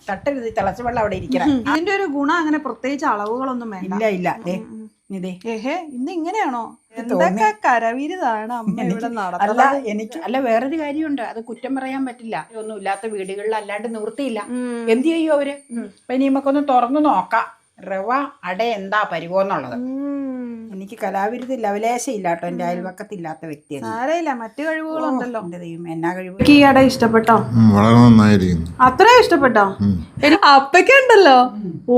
തട്ടരുത്, തിളച്ച വെള്ളം അവിടെ ഇരിക്കണം. ഇതിന്റെ ഒരു ഗുണം അങ്ങനെ പ്രത്യേകിച്ച് അളവുകളൊന്നും വേണ്ട. ഇല്ല ഇല്ല. ഇതേ ഏഹേ, ഇന്ന് ഇങ്ങനെയാണോ? എന്തൊക്കെ കരവിരുതാണ് അമ്മ ഇവിടെ നടത്തുന്നത്. അല്ല വേറൊരു കാര്യമുണ്ട്, അത് കുറ്റം പറയാൻ പറ്റില്ല. ഒന്നും ഇല്ലാത്ത വീടുകളിൽ അല്ലാണ്ട് നിവൃത്തിയില്ല. എന്ത് ചെയ്യും അവര്? അപ്പൊ ഇനി നമുക്കൊന്ന് തുറന്നു നോക്കാം റവ അട എന്താ പരിവോന്നുള്ളത്. എനിക്ക് കലാവിരുത് ലവലേശയില്ല കേട്ടോ, എന്റെ അയൽവക്കത്തില്ലാത്ത വ്യക്തിയാണ്. ആരയില്ല, മറ്റു കഴിവുകളുണ്ടല്ലോ. എന്റെ ദൈവം, എന്നാ കഴിവ്. ഈ അട ഇഷ്ടപ്പെട്ടോ? വളരെ നന്നായിരിക്കുന്നു. അത്രയും ഇഷ്ടപ്പെട്ടോ? അപ്പയ്ക്കുണ്ടല്ലോ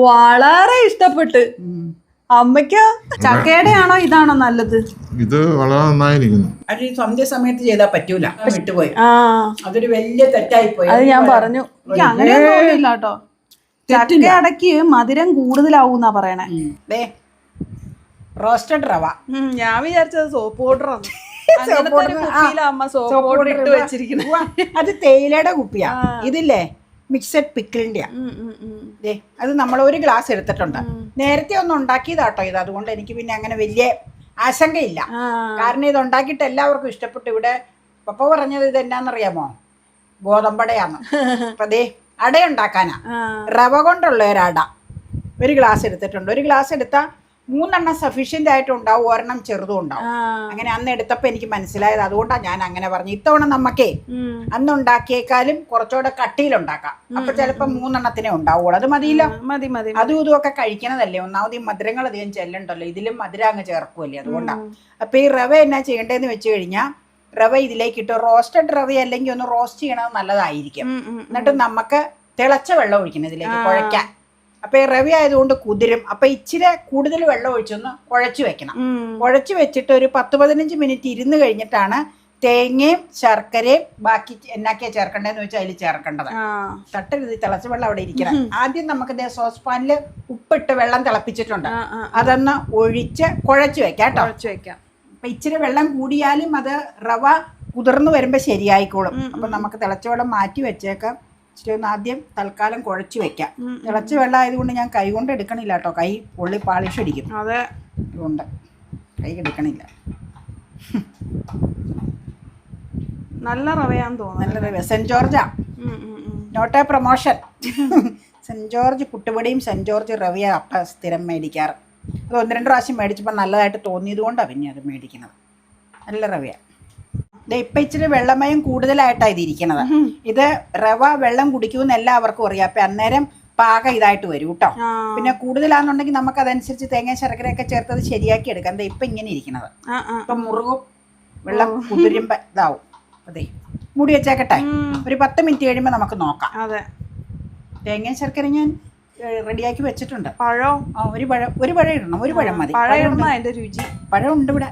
വളരെ ഇഷ്ടപ്പെട്ട്. അമ്മയ്ക്ക് ചക്കയുടെയാണോ ഇതാണോ നല്ലത്? ഇത് വളരെ നന്നായിരിക്കുന്നു. അത് സന്ധ്യ സമയത്ത് ചെയ്താൽ പറ്റൂല, വിട്ടുപോയി. അതൊരു വലിയ തെറ്റായിപ്പോയി. അത് ഞാൻ പറഞ്ഞു. എനിക്ക് അങ്ങനെയൊന്നും തോന്നിയില്ല കേട്ടോ. ചക്ക അടയ്ക്ക് മധുരം കൂടുതലാവൂന്നാ പറയണേ. റോസ്റ്റഡ് റവ. ഞാൻ വിചാരിച്ചത് സോപ്പ് പൗഡറാണ്. അമ്മ സോപ്പ് പൗഡർ ഇട്ട് വെച്ചിരിക്കുന്നത്. അത് തേയിലയുടെ കുപ്പിയാ. ഇതില്ലേ മിക്സഡ് പിക്കിളിന്റെ. അത് നമ്മൾ ഒരു ഗ്ലാസ് എടുത്തിട്ടുണ്ട്. നേരത്തെ ഒന്ന് ഉണ്ടാക്കിയതാട്ടോ ഇത്, അതുകൊണ്ട് എനിക്ക് പിന്നെ അങ്ങനെ വലിയ ആശങ്കയില്ല. കാരണം ഇത് ഉണ്ടാക്കിയിട്ട് എല്ലാവർക്കും ഇഷ്ടപ്പെട്ടു. ഇവിടെ പപ്പ പറഞ്ഞത് ഇത് എന്നാന്നറിയാമോ, ഗോതമ്പടയാന്ന്. അപ്പൊ ദേ അട ഉണ്ടാക്കാനാ, റവ കൊണ്ടുള്ള ഒരു അട. ഒരു ഗ്ലാസ് എടുത്തിട്ടുണ്ട്. ഒരു ഗ്ലാസ് എടുത്താൽ 3 എണ്ണം സഫീഷ്യന്റ് ആയിട്ട് ഉണ്ടാവും, ഒരെണ്ണം ചെറുതും ഉണ്ടാവും. അങ്ങനെ അന്ന് എടുത്തപ്പോ എനിക്ക് മനസ്സിലായത്, അതുകൊണ്ടാണ് ഞാൻ അങ്ങനെ പറഞ്ഞു. ഇത്തവണ നമുക്കേ അന്ന് ഉണ്ടാക്കിയേക്കാളും കുറച്ചുകൂടെ കട്ടിയിലുണ്ടാക്കാം. അപ്പൊ ചിലപ്പോ 3 എണ്ണത്തിനെ ഉണ്ടാവുള്ളൂ. അത് മതിയില്ല, മതി മതി. അതും ഇതും ഒക്കെ കഴിക്കണതല്ലേ. ഒന്നാമത് ഈ മധുരങ്ങൾ അധികം ചെല്ലണ്ടല്ലോ, ഇതിലും മധുരം അങ്ങ് ചേർക്കുമല്ലേ, അതുകൊണ്ടാണ്. അപ്പൊ ഈ റവ എന്നാ ചെയ്യേണ്ടതെന്ന് വെച്ച് കഴിഞ്ഞാൽ, റവ ഇതിലേക്ക് ഇട്ട് റോസ്റ്റഡ് റവ അല്ലെങ്കിൽ ഒന്ന് റോസ്റ്റ് ചെയ്യണത് നല്ലതായിരിക്കും. എന്നിട്ട് നമുക്ക് തിളച്ച വെള്ളം ഒഴിക്കണം ഇതിലേക്ക് കുഴയ്ക്കാൻ. അപ്പൊ ഈ റവ ആയതുകൊണ്ട് കുതിരും. അപ്പൊ ഇച്ചിരി കൂടുതൽ വെള്ളം ഒഴിച്ചൊന്ന് കുഴച്ചു വെക്കണം. കുഴച്ചു വെച്ചിട്ട് ഒരു 10-15 മിനിറ്റ് ഇരുന്ന് കഴിഞ്ഞിട്ടാണ് തേങ്ങയും ശർക്കരയും ബാക്കി എന്നാക്കിയാ ചേർക്കണ്ടേന്ന് വെച്ചാൽ അതിൽ ചേർക്കേണ്ടത്. തട്ടരുത്, തിളച്ച വെള്ളം അവിടെ ഇരിക്കണം. ആദ്യം നമുക്ക് സോസ് പാനിൽ ഉപ്പിട്ട് വെള്ളം തിളപ്പിച്ചിട്ടുണ്ട്, അതൊന്ന് ഒഴിച്ച് കുഴച്ചു വെക്കാം കേട്ടോ. അപ്പൊ ഇച്ചിരി വെള്ളം കൂടിയാലും അത് റവ കുതിർന്ന് വരുമ്പോ ശരിയായിക്കോളും. അപ്പൊ നമുക്ക് തിളച്ച വെള്ളം മാറ്റി വെച്ചേക്കാം. ഇച്ചിരി ഒന്ന് ആദ്യം തൽക്കാലം കുഴച്ചു വെക്കാം. തിളച്ച വെള്ളം ആയതുകൊണ്ട് ഞാൻ കൈ കൊണ്ട് എടുക്കണില്ല കേട്ടോ, കൈ പൊള്ളി പാളിഷ് അടിക്കും. അതെ, അതുകൊണ്ട് കൈ എടുക്കണില്ല. നല്ല റവയാന്ന് തോന്നുന്നു. നല്ല റവ. സെന്റ് ജോർജാ, not a promotion. Saint George പുട്ടുപൊടിയും സെന്റ് ജോർജ് റവയാ അപ്പം സ്ഥിരം മേടിക്കാറ്. അത് 1-2 പ്രാവശ്യം മേടിച്ചപ്പോൾ നല്ലതായിട്ട് തോന്നിയത് കൊണ്ടാണ് പിന്നെ അത് മേടിക്കുന്നത്. നല്ല റവയാണ്. ഇപ്പം ഇച്ചിരി വെള്ളമയം കൂടുതലായിട്ടാണ് ഇതിരിക്കണത്. ഇത് റവ വെള്ളം കുടിക്കുമെന്ന് എല്ലാവർക്കും അറിയാം. അപ്പം അന്നേരം പാകം ഇതായിട്ട് വരും കേട്ടോ. പിന്നെ കൂടുതലാണെന്നുണ്ടെങ്കിൽ നമുക്ക് അതനുസരിച്ച് തേങ്ങ ശർക്കരയൊക്കെ ചേർത്തത് ശരിയാക്കി എടുക്കാം. എന്താ ഇപ്പം ഇങ്ങനെ ഇരിക്കണത്. ഇപ്പം മുറുകും, വെള്ളം കുതിരുമ്പോ ഇതാവും. അതെ, മൂടി വെച്ചേക്കട്ടെ. ഒരു 10 മിനിറ്റ് കഴിയുമ്പോൾ നമുക്ക് നോക്കാം. അതെ, തേങ്ങ ശർക്കര ഞാൻ റെഡിയാക്കി വെച്ചിട്ടുണ്ട്. പഴം ഒരു പഴം ഇടണം. ഒരു പഴം മതി. അതിന്റെ രുചി. പഴം ഉണ്ട് ഇവിടെ.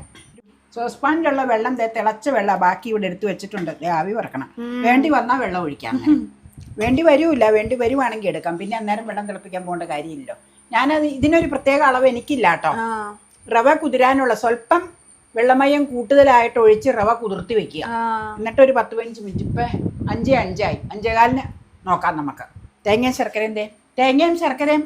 സോസ്പാനിലുള്ള വെള്ളം തിളച്ച വെള്ളം ബാക്കി ഇവിടെ എടുത്ത് വെച്ചിട്ടുണ്ട്. ആവി വറക്കണം. വേണ്ടി വന്നാൽ വെള്ളം ഒഴിക്കാം. വേണ്ടി വരൂല്ല, വേണ്ടി വരുവാണെങ്കിൽ എടുക്കാം. പിന്നെ അന്നേരം വെള്ളം തിളപ്പിക്കാൻ പോകേണ്ട കാര്യമില്ലല്ലോ. ഞാനത് ഇതിനൊരു പ്രത്യേക അളവ് എനിക്കില്ല കേട്ടോ. റവ കുതിരാനുള്ള സ്വല്പം വെള്ളമയം കൂടുതലായിട്ട് ഒഴിച്ച് റവ കുതിർത്തി വെക്കുക. എന്നിട്ട് ഒരു 10-15 മിനിറ്റ്. ഇപ്പം 5:05 ആയി. 5:15 നോക്കാം നമുക്ക്. തേങ്ങയും ശർക്കരയും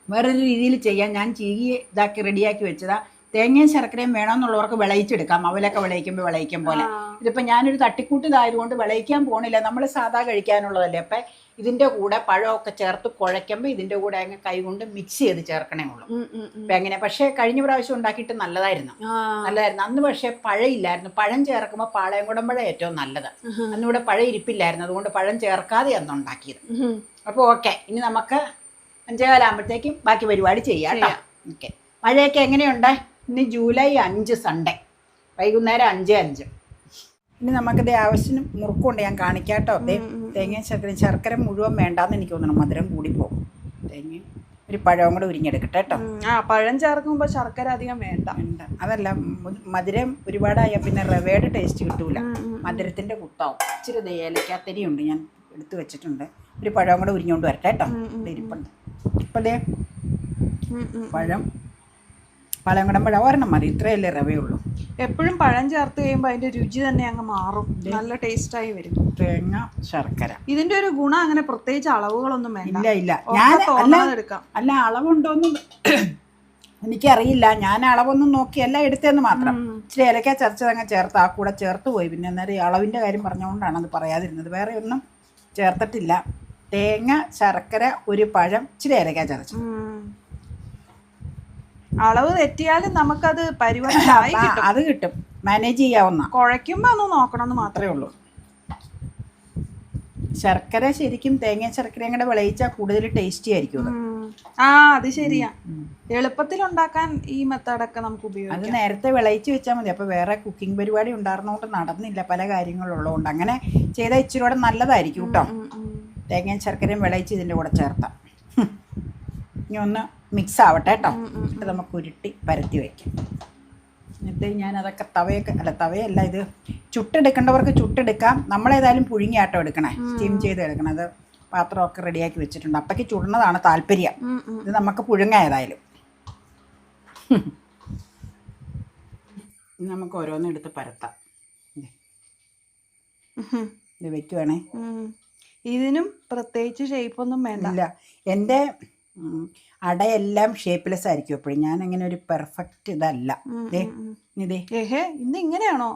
വേറൊരു രീതിയിൽ ചെയ്യാം. ഞാൻ ചീകി ഇതാക്കി റെഡിയാക്കി വെച്ചതാ. തേങ്ങയും ശർക്കരയും വേണമെന്നുള്ളവർക്ക് വിളയിച്ചെടുക്കാം. അവലൊക്കെ വിളയിക്കുമ്പോൾ വിളയിക്കും പോലെ. ഇതിപ്പോൾ ഞാനൊരു തട്ടിക്കൂട്ടിതായതുകൊണ്ട് വിളയിക്കാൻ പോണില്ല. നമ്മൾ സാധാ കഴിക്കാനുള്ളതല്ലേ. അപ്പം ഇതിൻ്റെ കൂടെ പഴമൊക്കെ ചേർത്ത് കുഴയ്ക്കുമ്പോൾ ഇതിൻ്റെ കൂടെ അങ്ങ് കൈകൊണ്ട് മിക്സ് ചെയ്ത് ചേർക്കണേ ഉള്ളൂ. അപ്പം എങ്ങനെ, പക്ഷേ കഴിഞ്ഞ പ്രാവശ്യം ഉണ്ടാക്കിയിട്ട് നല്ലതായിരുന്നു. അന്ന് പക്ഷേ പഴം ഇല്ലായിരുന്നു. പഴം ചേർക്കുമ്പോൾ പാളയംകുടം പഴം ഏറ്റവും നല്ലത്. അന്നിവിടെ പഴം ഇരിപ്പില്ലായിരുന്നു, അതുകൊണ്ട് പഴം ചേർക്കാതെ അന്ന് ഉണ്ടാക്കിയത്. അപ്പോൾ ഓക്കെ, ഇനി നമുക്ക് 5:15 ആകുമ്പോഴത്തേക്കും ബാക്കി പരിപാടി ചെയ്യാം കേട്ടോ. ഓക്കെ, മഴയൊക്കെ എങ്ങനെയുണ്ട്? ഇന്ന് ജൂലൈ 5 സൺഡേ, വൈകുന്നേരം 5:05. ഇനി നമുക്കിത് ആവശ്യത്തിന് മുറുക്കുണ്ട്, ഞാൻ കാണിക്കാം കേട്ടോ. തേങ്ങയും ശർക്കര മുഴുവൻ വേണ്ടാന്ന് എനിക്ക് തോന്നണം, മധുരം കൂടിപ്പോകും. തേങ്ങയും ഒരു പഴവും കൂടെ ഉരിഞ്ഞെടുക്കട്ടെ കേട്ടോ. പഴം ചേർക്കുമ്പോൾ ശർക്കര അധികം വേണ്ട. അതല്ല, മധുരം ഒരുപാടായാൽ പിന്നെ റവയുടെ ടേസ്റ്റ് കിട്ടൂല, മധുരത്തിൻ്റെ കുത്താവും. ഇച്ചിരി ഏലക്കാത്തരിയുണ്ട്, ഞാൻ എടുത്ത് വെച്ചിട്ടുണ്ട്. ഒരു പഴവും കൂടെ ഉരിഞ്ഞുകൊണ്ട് വരട്ടെ കേട്ടോ. ഇരിപ്പുണ്ട്. ഇപ്പം ദേ പാളയംകുടം പഴം ഒരെണ്ണം മതി, ഇത്രയല്ലേ റവയുള്ളൂ. എപ്പോഴും പഴം ചേർത്ത് കഴിയുമ്പോൾ അതിന്റെ രുചി തന്നെ അങ്ങ് മാറും, നല്ല ടേസ്റ്റായി വരും. തേങ്ങ ശർക്കര ഇതിന്റെ ഒരു ഗുണം അങ്ങനെ പ്രത്യേകിച്ച് അളവുകളൊന്നും വേണ്ട. ഇല്ല അല്ല അളവുണ്ടോന്നും എനിക്കറിയില്ല. ഞാൻ അളവൊന്നും നോക്കിയല്ല എടുത്തതെന്ന് മാത്രം. ഇച്ചിരി ഇലക്ക ചതച്ചതങ്ങ് ചേർത്ത് ആ കൂടെ ചേർത്ത് പോയി. പിന്നെ അന്നേരം അളവിൻ്റെ കാര്യം പറഞ്ഞുകൊണ്ടാണ് അത് പറയാതിരുന്നത്. വേറെ ഒന്നും ചേർത്തിട്ടില്ല. തേങ്ങ, ശർക്കര, ഒരു പഴം, ഇച്ചിരി ഏലക്ക ചതച്ചു. അളവ് തെറ്റിയാലും നമുക്കത് പരിവർത്തനമായി കിട്ടും. അത് കിട്ടും, മാനേജ് ചെയ്യാവുന്ന. കുഴയ്ക്കുമ്പോ ഒന്ന് നോക്കണമെന്ന് മാത്രമേ ഉള്ളൂ. ശർക്കര ശരിക്കും തേങ്ങ ശർക്കരയും കൂടെ വിളയിച്ചാൽ കൂടുതൽ ടേസ്റ്റി ആയിരിക്കും. അത് ശരിയാ. എളുപ്പത്തിൽ ഉണ്ടാക്കാൻ ഈ മെത്തേഡൊക്കെ നമുക്ക് ഉപയോഗിക്കാം. അത് നേരത്തെ വിളയിച്ച് വെച്ചാൽ മതി. അപ്പോൾ വേറെ കുക്കിംഗ് പരിപാടി ഉണ്ടായിരുന്നോണ്ട് നടന്നില്ല, പല കാര്യങ്ങളുള്ളതുകൊണ്ട്. അങ്ങനെ ചെയ്താൽ ഇച്ചിരി കൂടെ നല്ലതായിരിക്കും കേട്ടോ. തേങ്ങയും ശർക്കരയും വിളയിച്ച് ഇതിൻ്റെ കൂടെ ചേർത്താം. ഇനി ഒന്ന് മിക്സ് ആവട്ടെ കേട്ടോ. എന്നിട്ട് നമുക്ക് ഉരുട്ടി പരത്തി വയ്ക്കാം. എന്നിട്ട് ഞാനതൊക്കെ തവയല്ല, ഇത് ചുട്ടെടുക്കേണ്ടവർക്ക് ചുട്ടെടുക്കാം. നമ്മളേതായാലും പുഴുങ്ങിയാട്ടോ എടുക്കണേ, സ്റ്റീം ചെയ്ത് എടുക്കണം. അത് പാത്രമൊക്കെ റെഡിയാക്കി വെച്ചിട്ടുണ്ട്. അപ്പയ്ക്ക് ചുടുന്നതാണ് താല്പര്യം. ഇത് നമുക്ക് പുഴുങ്ങാം ഏതായാലും. നമുക്ക് ഓരോന്നും എടുത്ത് പരത്താം. ഇത് വെക്കുവാണേ. ഇതിനും പ്രത്യേകിച്ച് ഷേപ്പൊന്നും വേണ്ട. ഇല്ല, എൻ്റെ അടയെല്ലാം ഷേപ്പ്ലെസ് ആയിരിക്കും എപ്പോഴും. ഞാൻ അങ്ങനെ ഒരു പെർഫെക്റ്റ് ഇതല്ല. ഇന്ന് ഇങ്ങനെയാണോ?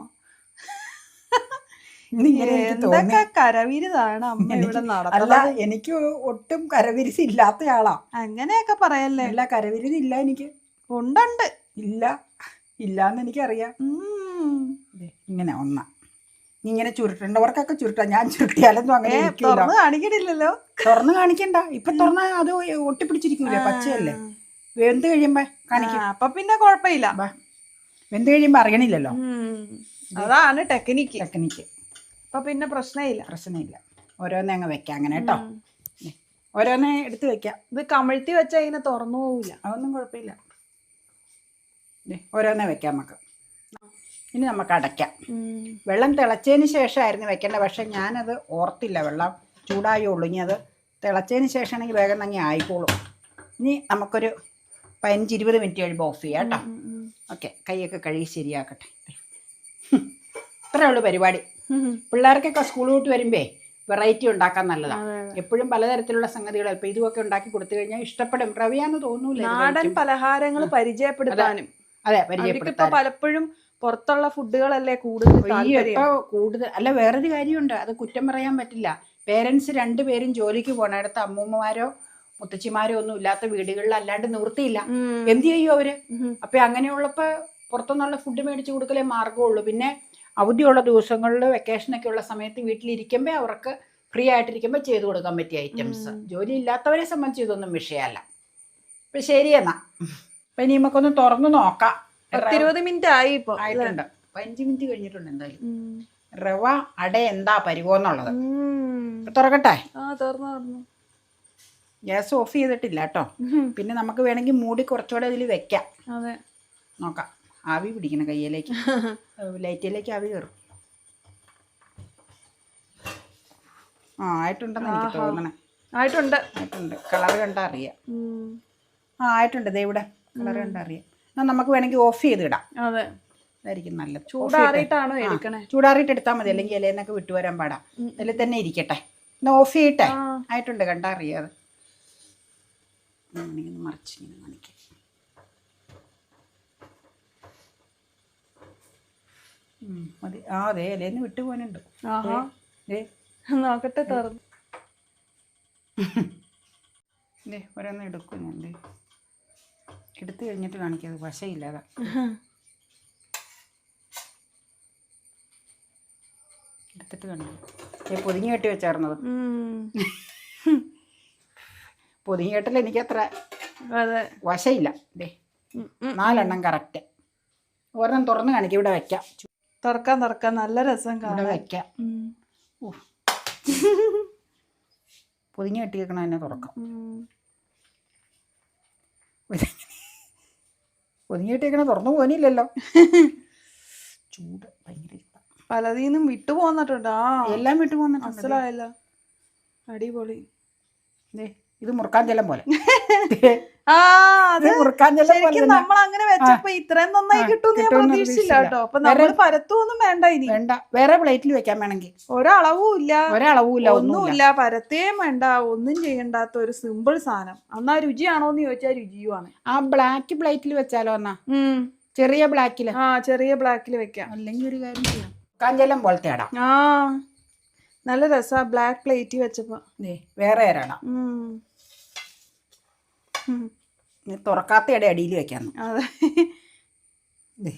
കരവിരുതാണ് അമ്മ ഇവിടെ നടത്തുന്നത്. അല്ല, എനിക്ക് ഒട്ടും കരവിരുത് ഇല്ലാത്ത ആളാ. അങ്ങനെയൊക്കെ പറയല്ലേ. അല്ല, കരവിരുത് ഇല്ല എനിക്ക്. ഉണ്ട്. ഇല്ലാന്ന് എനിക്കറിയാം. ഇങ്ങനെ ഇങ്ങനെ ചുരുട്ടേണ്ടവർക്കൊക്കെ ചുരുട്ടാം. ഞാൻ ചുരുട്ടിയാലൊന്നും അങ്ങനെ കാണിക്കണില്ലല്ലോ. തുറന്ന് കാണിക്കണ്ട. ഇപ്പൊ തുറന്ന അത് ഒട്ടിപ്പിടിച്ചിരിക്കൂലേ, പച്ചയല്ലേ. വെന്ത് കഴിയുമ്പോ കാണിക്കാം. അപ്പൊ പിന്നെ കുഴപ്പമില്ല. വെന്ത് കഴിയുമ്പോ അറിയണില്ലല്ലോ. അതാണ് ടെക്നിക്ക്. അപ്പൊ പിന്നെ പ്രശ്നമില്ല. ഓരോന്നേ അങ്ങ് വെക്കാം അങ്ങനെ കേട്ടോ. ഓരോന്നേ എടുത്ത് വെക്കാം. ഇത് കമിഴ്ത്തി വെച്ചാൽ ഇങ്ങനെ തുറന്നു പോവില്ല. അതൊന്നും കുഴപ്പമില്ല. ഓരോന്നേ വെക്കാം നമുക്ക്. ഇനി നമുക്ക് അടയ്ക്കാം. വെള്ളം തിളച്ചതിന് ശേഷമായിരുന്നു വെക്കേണ്ടത്. പക്ഷെ ഞാനത് ഓർത്തില്ല. വെള്ളം ചൂടായുള്ളൂ. ഇനി അത് തിളച്ചതിന് ശേഷമാണെങ്കിൽ വേഗം തന്നെ ആയിക്കോളും. ഇനി നമുക്കൊരു 15-20 മിനിറ്റ് കഴിയുമ്പോൾ ഓഫ് ചെയ്യാം കേട്ടോ. ഓക്കെ, കൈയൊക്കെ കഴുകി ശരിയാക്കട്ടെ. ഇത്രയേ ഉള്ളൂ പരിപാടി. പിള്ളേർക്കൊക്കെ സ്കൂൾ വിട്ട് വരുമ്പേ വെറൈറ്റി ഉണ്ടാക്കാൻ നല്ലതാണ്. എപ്പോഴും പലതരത്തിലുള്ള സംഗതികൾ ഇപ്പം ഇതുമൊക്കെ ഉണ്ടാക്കി കൊടുത്തു കഴിഞ്ഞാൽ ഇഷ്ടപ്പെടും. റവിയാന്ന് തോന്നൂല. നാടൻ പലഹാരങ്ങൾ പരിചയപ്പെടുത്താനും. അതെ, പരിചയപ്പെടുത്താൻ. പലപ്പോഴും പുറത്തുള്ള ഫുഡുകളല്ലേ കൂടുതൽ. അല്ല, വേറൊരു കാര്യമുണ്ട്, അത് കുറ്റം പറയാൻ പറ്റില്ല. പേരൻസ് 2 പേരും ജോലിക്ക് പോണടുത്ത് അമ്മൂമ്മമാരോ മുത്തച്ഛിമാരോ ഒന്നും ഇല്ലാത്ത വീടുകളിൽ അല്ലാണ്ട് നിവൃത്തിയില്ല. എന്ത് ചെയ്യും അവര്? അപ്പൊ അങ്ങനെയുള്ളപ്പോ പുറത്തുനിന്നുള്ള ഫുഡ് മേടിച്ചു കൊടുക്കലേ മാർഗമുള്ളൂ. പിന്നെ അവധിയുള്ള ദിവസങ്ങളിൽ വെക്കേഷനൊക്കെ ഉള്ള സമയത്ത് വീട്ടിലിരിക്കുമ്പോൾ അവർക്ക് ഫ്രീ ആയിട്ടിരിക്കുമ്പോൾ ചെയ്തു കൊടുക്കാൻ പറ്റിയ ഐറ്റംസ്. ജോലി ഇല്ലാത്തവരെ സംബന്ധിച്ച് ഇതൊന്നും വിഷയമല്ല. ഇപ്പം ശരി എന്നാ. അപ്പം ഇനി നമുക്കൊന്ന് തുറന്നു നോക്കാം. 20 മിനിറ്റ് ആയി. ഇപ്പോൾ ആയിട്ടുണ്ട്. 15 മിനിറ്റ് കഴിഞ്ഞിട്ടുണ്ട് എന്തായാലും. റവ അട എന്താ പരിവോന്നുള്ളത് തുറക്കട്ടെ. ഗ്യാസ് ഓഫ് ചെയ്തിട്ടില്ല കേട്ടോ. പിന്നെ നമുക്ക് വേണമെങ്കിൽ മൂടി കുറച്ചുകൂടെ ഇതിൽ വെക്കാം. നോക്കാം. ആവി പിടിക്കണം കയ്യിലേക്ക്, ലൈറ്റിലേക്ക് ആവി കയറും. ആയിട്ടുണ്ടെന്ന് എനിക്ക് തോന്നണേ. ആയിട്ടുണ്ട്. കളർ കണ്ടാ അറിയാം. ആയിട്ടുണ്ട്. ദേ ഇവിടെ കളർ കണ്ടാ അറിയാം. എന്നാൽ നമുക്ക് വേണമെങ്കിൽ ഓഫ് ചെയ്ത് ഇടാം. അതായിരിക്കും നല്ലത്. ചൂടാറിയിട്ടാണോ എടുക്കണേ? ചൂടാറിയിട്ട് എടുത്താൽ മതി, അല്ലെങ്കിൽ ഇലയെന്നൊക്കെ വിട്ടുവരാൻ പാടാം. അതിൽ തന്നെ ഇരിക്കട്ടെ. എന്നാൽ ഓഫ് ചെയ്യട്ടെ. ആയിട്ടുണ്ട്, കണ്ടാ അറിയാതെ. മറിച്ചിങ്ങനെ കാണിക്കാം. മതി. അതെ, ഇലയെന്ന് വിട്ടു പോകാനുണ്ട്. നോക്കട്ടെ, തുറന്നു. ഓരോന്ന് എടുക്കും ഞാൻ. എടുത്തു കഴിഞ്ഞിട്ട് കാണിക്കാതെ വശയില്ലാതെ. എടുത്തിട്ട് കാണിക്കാം. പൊതിഞ്ഞ് കെട്ടി വെച്ചായിരുന്നത്. പൊതിഞ്ഞ് കെട്ടൽ എനിക്കത്ര വശയില്ല. 4 കറക്റ്റ്. ഒരെണ്ണം തുറന്ന് കാണിക്കാം. ഇവിടെ വെക്കാം. തുറക്കാൻ നല്ല രസം കാണാൻ. വെക്കാം. പൊതിഞ്ഞ് കെട്ടി വെക്കണം, തന്നെ തുറക്കാം. പൊതിഞ്ഞ് കെട്ടിയേക്കണ തുറന്നു പോനില്ലല്ലോ. ചൂട് ഭയങ്കര. പലതീന്നും വിട്ടു പോന്നിട്ടുണ്ട്. എല്ലാം വിട്ടു പോന്നിട്ടുണ്ട്. മനസ്സിലായല്ലോ. അടിപൊളി. ഇത് മുറുക്കാൻ ജലം പോലെ. നമ്മൾ അങ്ങനെ വെച്ചപ്പോ ഇത്രയും നന്നായി കിട്ടും ഞാൻ പ്രതീക്ഷിച്ചില്ല കേട്ടോ. അപ്പൊ നമ്മള് പരത്തൊന്നും വേണ്ട. ഇനി വേണ്ട, വേറെ പ്ലേറ്റിൽ വെക്കാൻ വേണമെങ്കിൽ. ഒരളവും ഇല്ല, ഒന്നുമില്ല. പരത്തേം വേണ്ട, ഒന്നും ചെയ്യണ്ടാത്ത ഒരു സിമ്പിൾ സാധനം. എന്നാ രുചിയാണോന്ന് ചോദിച്ചാൽ രുചിയുമാണ്. ആ ബ്ലാക്ക് പ്ലേറ്റിൽ വെച്ചാലോ? എന്നാ ചെറിയ ബ്ലാക്കില്. ചെറിയ ബ്ലാക്കിൽ വെക്കാം. അല്ലെങ്കിൽ ഒരു കാര്യം ചെയ്യാം, കാഞ്ചലം പോലത്തെ ഇടാം. നല്ല രസാ ബ്ലാക്ക് പ്ലേറ്റ് വെച്ചപ്പോ. ദേ വേറെ ഒരെണ്ണം തുറക്കാത്ത അടിയിൽ വെക്കാന്ന്. അതെ. ദേ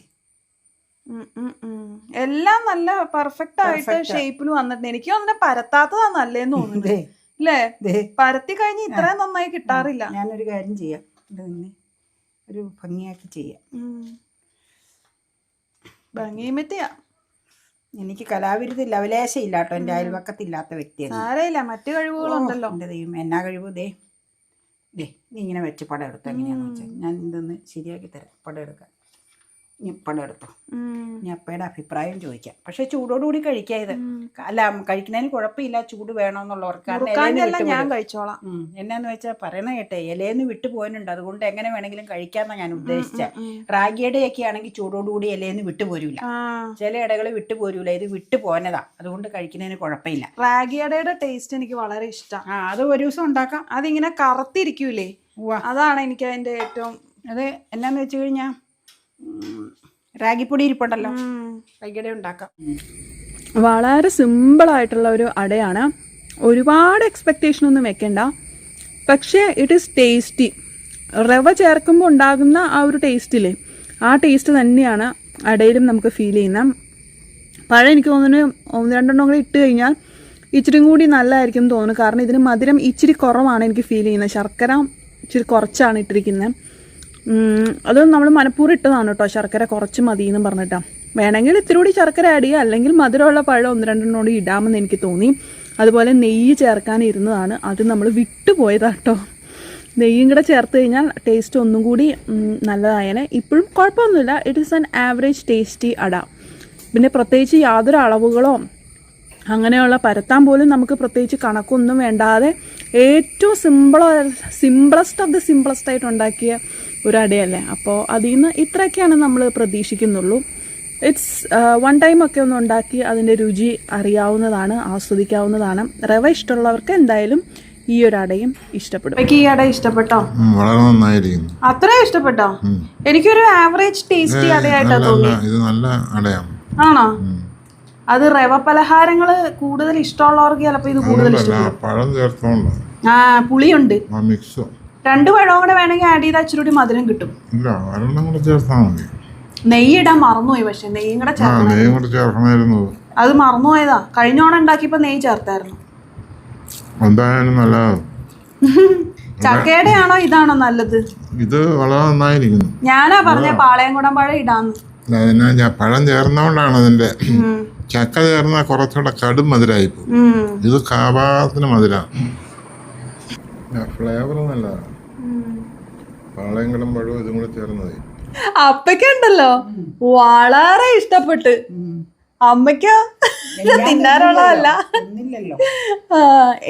എല്ലാം നല്ല പെർഫെക്റ്റ് ആയിട്ട് ഷേപ്പിൽ വന്നിട്ടുണ്ട്. എനിക്ക് തോന്നുന്നു പരത്താത്തതാ നല്ലേന്ന് തോന്നുന്നു അല്ലേ? പരത്തി കഴിഞ്ഞ് ഇത്രയും നന്നായി കിട്ടാറില്ല. ഞാനൊരു കാര്യം ചെയ്യാം, ഇത് തന്നെ ഒരു ഭംഗിയാക്കി ചെയ്യാം. ഭംഗിയുമ്പത്തിയാ എനിക്ക് കലാവിരുദ്ധ ലവലേശം ഇല്ല കേട്ടോ. എൻ്റെ അയൽവക്കത്തില്ലാത്ത വ്യക്തിയാണ്. ആരെയില്ല, മറ്റു കഴിവുകളുണ്ടല്ലോ. എൻ്റെ ദൈവം എന്നാ കഴിവ്. ദേ നീ ഇങ്ങനെ വെച്ച് പടം എടുത്തു. എങ്ങനെയാണെന്ന് വെച്ചാൽ ഞാൻ ഇതൊന്ന് ശരിയാക്കി തരാം. പടം എടുക്കാം. ഇനി പടം എടുത്തു. ഇനി അപ്പയുടെ അഭിപ്രായം ചോദിക്കാം. പക്ഷെ ചൂടോടുകൂടി കഴിക്കാം ഇത്. അല്ല കഴിക്കുന്നതിന് കുഴപ്പമില്ല, ചൂട് വേണമെന്നുള്ളവർക്ക്. ഞാൻ കഴിച്ചോളാം. എന്നാന്ന് വെച്ചാൽ പറയണ കേട്ടെ, ഇലയെന്ന് വിട്ടു പോകാനുണ്ട്. അതുകൊണ്ട് എങ്ങനെ വേണമെങ്കിലും കഴിക്കാമെന്നാണ് ഞാൻ ഉദ്ദേശിച്ചത്. റാഗിയുടെ ഒക്കെ ആണെങ്കിൽ ചൂടോടുകൂടി ഇലയെന്ന് വിട്ടു പോരൂല. ചില ഇടകൾ വിട്ടു പോരൂല. ഇത് വിട്ടു പോനതാ. അതുകൊണ്ട് കഴിക്കുന്നതിന് കുഴപ്പമില്ല. റാഗിയുടെ ടേസ്റ്റ് എനിക്ക് വളരെ ഇഷ്ടമാണ്. അത് ഒരു ദിവസം ഉണ്ടാക്കാം. അതിങ്ങനെ കറുത്തിരിക്കൂലേ, അതാണ് എനിക്ക് അതിന്റെ ഏറ്റവും. അത് എന്നാന്ന് വെച്ച് കഴിഞ്ഞാൽ റാഗിപ്പൊടി ഇരിപ്പുണ്ടല്ലോ, റാഗിയുടെ ഉണ്ടാക്കാം. വളരെ സിമ്പിളായിട്ടുള്ള ഒരു അടയാണ്. ഒരുപാട് എക്സ്പെക്റ്റേഷൻ ഒന്നും വെക്കണ്ട, പക്ഷേ ഇറ്റ് ഈസ് ടേസ്റ്റി. റവ ചേർക്കുമ്പോൾ ഉണ്ടാകുന്ന ആ ഒരു ടേസ്റ്റില്ലേ, ആ ടേസ്റ്റ് തന്നെയാണ് അടയിലും നമുക്ക് ഫീൽ ചെയ്യുന്നത്. പഴം എനിക്ക് തോന്നുന്നു 1-2 കൂടി ഇട്ട് കഴിഞ്ഞാൽ ഇച്ചിരി കൂടി നല്ലതായിരിക്കും തോന്നുന്നു. കാരണം ഇതിന് മധുരം ഇച്ചിരി കുറവാണ് എനിക്ക് ഫീൽ ചെയ്യുന്നത്. ശർക്കര ഇച്ചിരി കുറച്ചാണ് ഇട്ടിരിക്കുന്നത്. അത് നമ്മൾ മനഃപൂർവ്വം ഇട്ടതാണ് കേട്ടോ. ശർക്കര കുറച്ച് മതി എന്ന് പറഞ്ഞിട്ടാണ്. വേണമെങ്കിൽ ഇത്തിരി കൂടി ശർക്കര ആഡ് ചെയ്യുക, അല്ലെങ്കിൽ മധുരമുള്ള പഴം 1-2 കൂടി ഇടാമെന്ന് എനിക്ക് തോന്നി. അതുപോലെ നെയ്യ് ചേർക്കാൻ ഇരുന്നതാണ്, അത് നമ്മൾ വിട്ടുപോയതാണ് കേട്ടോ. നെയ്യും കൂടെ ചേർത്ത് കഴിഞ്ഞാൽ ടേസ്റ്റ് ഒന്നും കൂടി നല്ലതായേനെ. ഇപ്പോഴും കുഴപ്പമൊന്നുമില്ല. It is an average tasty അട. പിന്നെ പ്രത്യേകിച്ച് യാതൊരു അളവുകളോ അങ്ങനെയുള്ള പരത്താൻ പോലും നമുക്ക് പ്രത്യേകിച്ച് കണക്കൊന്നും വേണ്ടാതെ ഏറ്റവും സിമ്പിളസ്റ്റ് ഓഫ് ദ സിമ്പിളസ്റ്റ് ആയിട്ട് ഉണ്ടാക്കിയ ഒരു അടയല്ലേ. അപ്പോൾ അതിൽ നിന്ന് ഇത്രയൊക്കെയാണ് നമ്മൾ പ്രതീക്ഷിക്കുന്നുള്ളൂ. ഇറ്റ്സ് വൺ ടൈം ഒക്കെ ഒന്ന് ഉണ്ടാക്കി അതിൻ്റെ രുചി അറിയാവുന്നതാണ്, ആസ്വദിക്കാവുന്നതാണ്. റവ ഇഷ്ടമുള്ളവർക്ക് എന്തായാലും ഈ ഒരു അടയും ഇഷ്ടപ്പെടും. ഈ അട ഇഷ്ടപ്പെട്ടോ? വളരെ നന്നായിരിക്കുന്നു. അത്രയും ഇഷ്ടപ്പെട്ടോ? എനിക്കൊരു ആവറേജ് ടേസ്റ്റി അടയായിട്ടാ തോന്നി. ഇത് നല്ല അടയാണ്. ആണോ? അത് റവ പലഹാരങ്ങൾ കൂടുതൽ ഇഷ്ടമുള്ളവർക്ക് ചിലപ്പോൾ ഇത് കൂടുതൽ ഇഷ്ടപ്പെടും. പഴം ചേർത്തോണ്ട് പുളിയുണ്ട്. 2 പഴവും കൂടെ വേണമെങ്കിൽ ആഡ് ചെയ്താൽ ഇച്ചിരി കൂടി മധുരം കിട്ടും. നെയ്യ് ഇടാൻ മറന്നുപോയി, പക്ഷെ നെയ്യും കൂടെ ചേർക്കണമായിരുന്നു. അത് മറന്നുപോയതാ. കഴിഞ്ഞോണം ഉണ്ടാക്കിയപ്പോ നെയ്യ് ചേർത്തായിരുന്നു. എന്തായാലും നല്ലതാണ്. ചക്കയുടെ ആണോ ഇതാണോ നല്ലത്? ഇത് വളരെ നന്നായിരിക്കുന്നു. ഞാനാ പറഞ്ഞ പാളയംകുടം പഴം ഇടാന്ന്. പഴം ചേർന്നോണ്ടാണ് അതിന്റെ. ചക്ക ചേർന്ന കുറച്ചുകൂടെ കടും മധുരമായിപ്പോ. ഇത് കാപാകത്തിന് മധുരമാണ്. ഫ്ലേവർ നല്ലതാണ്. പാളയംകുടം പഴവും ഇതും കൂടെ ചേർന്നത് അപ്പയ്ക്കുണ്ടല്ലോ വളരെ ഇഷ്ടപ്പെട്ട്. അമ്മയ്ക്ക് തിന്നാനുള്ളതല്ല,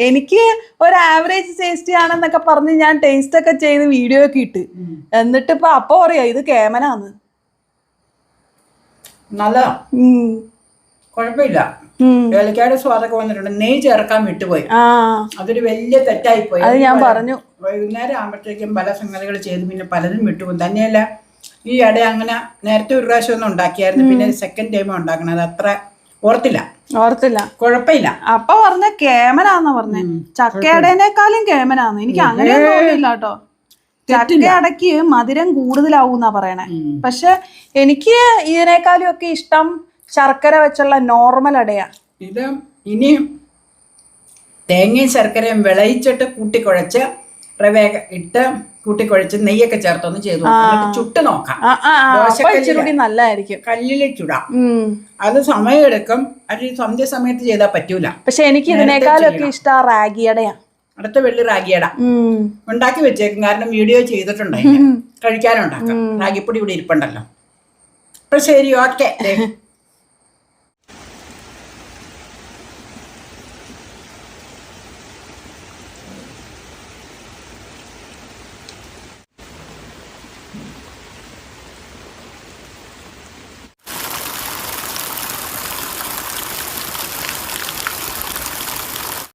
എനിക്ക് ഒരു ആവറേജ് ടേസ്റ്റി ആണെന്നൊക്കെ പറഞ്ഞ് ഞാൻ ടേസ്റ്റ് ഒക്കെ ചെയ്ത് വീഡിയോ ഒക്കെ ഇട്ട്, എന്നിട്ട് ഇപ്പൊ അപ്പ പറയാ ഇത് കേമനാന്ന്. നല്ലതാ, കുഴപ്പമില്ല. ഏലക്കായുടെ സ്വാദൊക്കെ വന്നിട്ടുണ്ട്. നെയ്യ് ചേർക്കാൻ വിട്ടുപോയി, അതൊരു വലിയ തെറ്റായിപ്പോയി. അത് ഞാൻ പറഞ്ഞു. വൈകുന്നേരം ആകുമ്പോഴത്തേക്കും പല സംഗതികൾ ചെയ്ത് പിന്നെ പലതും വിട്ടുപോകും. തന്നെയല്ല ഈ അട അങ്ങനെ നേരത്തെ ഒരു പ്രാവശ്യം ഒന്നും ഉണ്ടാക്കിയായിരുന്നു, പിന്നെ സെക്കൻഡ് ടൈം ഉണ്ടാക്കണം. അത് അത്ര ഓർത്തില്ല. കുഴപ്പമില്ല. അപ്പ പറഞ്ഞ കേമനാന്ന് പറഞ്ഞ, ചക്കയടേനേക്കാളും കേമനാന്ന്. എനിക്ക് അങ്ങനെ തോന്നില്ല കേട്ടോ. ചക്ക അടയ്ക്ക് മധുരം കൂടുതലാവൂന്നാ പറയണേ. പക്ഷെ എനിക്ക് ഇതിനേക്കാളും ഒക്കെ ഇഷ്ടം ശർക്കര വെച്ചുള്ള നോർമൽ അടയാ. ഇത് ഇനി തേങ്ങയും ശർക്കരയും വിളയിച്ചിട്ട് കൂട്ടിക്കുഴച്ച് റവ ഇട്ട് കൂട്ടിക്കുഴച്ച് നെയ്യൊക്കെ ചേർത്തൊന്ന് ചെയ്തു ചുട്ട് നോക്കാം. നല്ലതായിരിക്കും. കല്ലിൽ ചുടാം. അത് സമയമെടുക്കും. അത് സന്ധ്യ സമയത്ത് ചെയ്താൽ പറ്റൂല. പക്ഷെ എനിക്ക് ഇതിനേക്കാളൊക്കെ ഇഷ്ടം റാഗിയടയാ. അടുത്ത വെള്ളി റാഗിയട ഉണ്ടാക്കി വെച്ചേക്കും. കാരണം വീഡിയോ ചെയ്തിട്ടുണ്ടായി, കഴിക്കാനുണ്ടാക്കാം. റാഗിപ്പൊടി ഇവിടെ ഇരിപ്പുണ്ടല്ലോ. അപ്പൊ ശരി, ഓക്കെ.